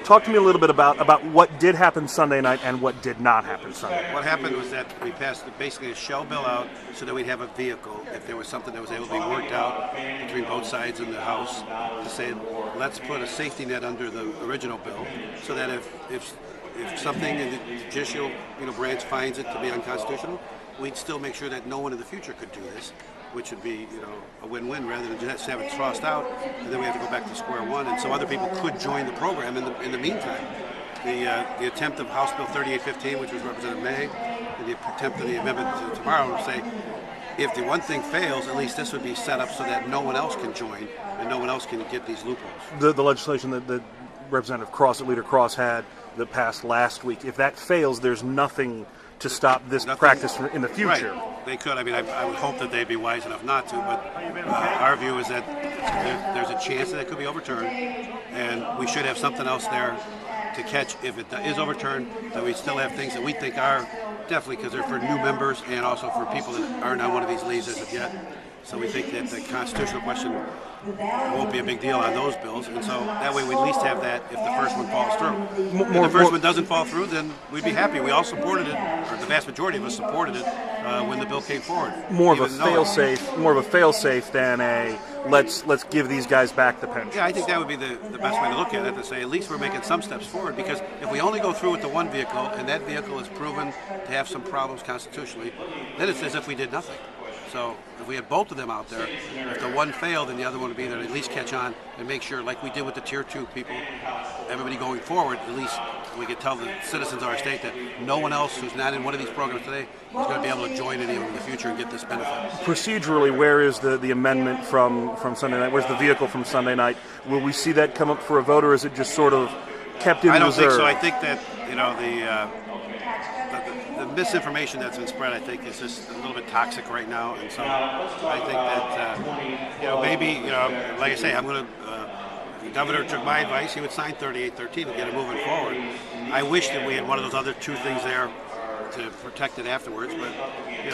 Talk to me a little bit about what did happen Sunday night and what did not happen Sunday. What happened was that we passed basically a shell bill out so that we'd have a vehicle if there was something that was able to be worked out between both sides in the House to say, let's put a safety net under the original bill so that if something in the judicial branch finds it to be unconstitutional, we'd still make sure that no one in the future could do this, which would be a win-win rather than just have it tossed out and then we have to go back to square one. And so other people could join the program in the meantime. The attempt of House Bill 3815, which was Representative May, and the attempt of the amendment to tomorrow would say, if the one thing fails, at least this would be set up so that no one else can join and no one else can get these loopholes. The legislation that Representative Cross, Leader Cross, had that passed last week, if that fails, there's nothing to stop this practice in the future. Right. They could. I mean, I would hope that they'd be wise enough not to, but our view is that there's a chance that it could be overturned, and we should have something else there to catch if it is overturned, that we still have things that we think are definitely, because they're for new members and also for people that aren't on one of these leaves as of yet. So we think that the constitutional question won't be a big deal on those bills, and so that way we at least have that if the first one falls through. If the first one doesn't fall through, then we'd be happy. We all supported it, or the vast majority of us supported it when the bill came forward. More of a fail-safe than a let's give these guys back the pension. Yeah, I think that would be the best way to look at it, to say at least we're making some steps forward, because if we only go through with the one vehicle and that vehicle is proven to have some problems constitutionally, then it's as if we did nothing. So if we had both of them out there, if the one failed, then the other one would be there to at least catch on and make sure, like we did with the Tier 2 people, everybody going forward, at least we could tell the citizens of our state that no one else who's not in one of these programs today is going to be able to join any of them in the future and get this benefit. Procedurally, where is the amendment from Sunday night? Where's the vehicle from Sunday night? Will we see that come up for a vote, or is it just sort of kept in reserve? I don't think so. I think that the misinformation that's been spread, I think, is just a little bit toxic right now, and so I think that maybe like I say, I'm going to. If the governor took my advice, he would sign 3813 and get it moving forward. I wish that we had one of those other two things there to protect it afterwards, but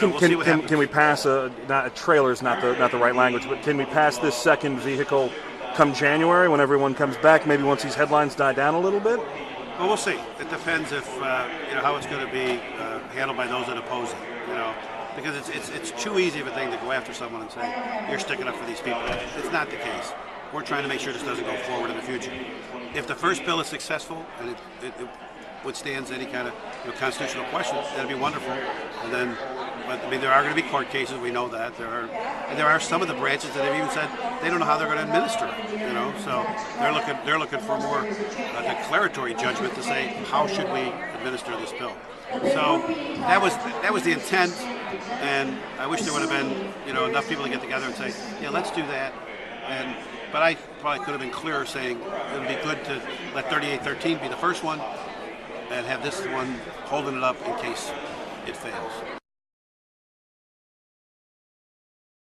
we'll see what happens. Can we pass not a trailer is not the right language, but can we pass this second vehicle come January when everyone comes back? Maybe once these headlines die down a little bit. Well, we'll see. It depends if how it's going to be handled by those that oppose it. Because it's too easy of a thing to go after someone and say you're sticking up for these people. It's not the case. We're trying to make sure this doesn't go forward in the future. If the first bill is successful and it withstands any kind of constitutional questions, that'd be wonderful. And then, but I mean, there are going to be court cases. We know that there are some of the branches that have even said they don't know how they're going to administer it. So they're looking for more declaratory judgment to say how should we administer this bill. So that was the intent, and I wish there would have been enough people to get together and say, yeah, let's do that. But I probably could have been clearer, saying it would be good to let 3813 be the first one and have this one holding it up in case it fails.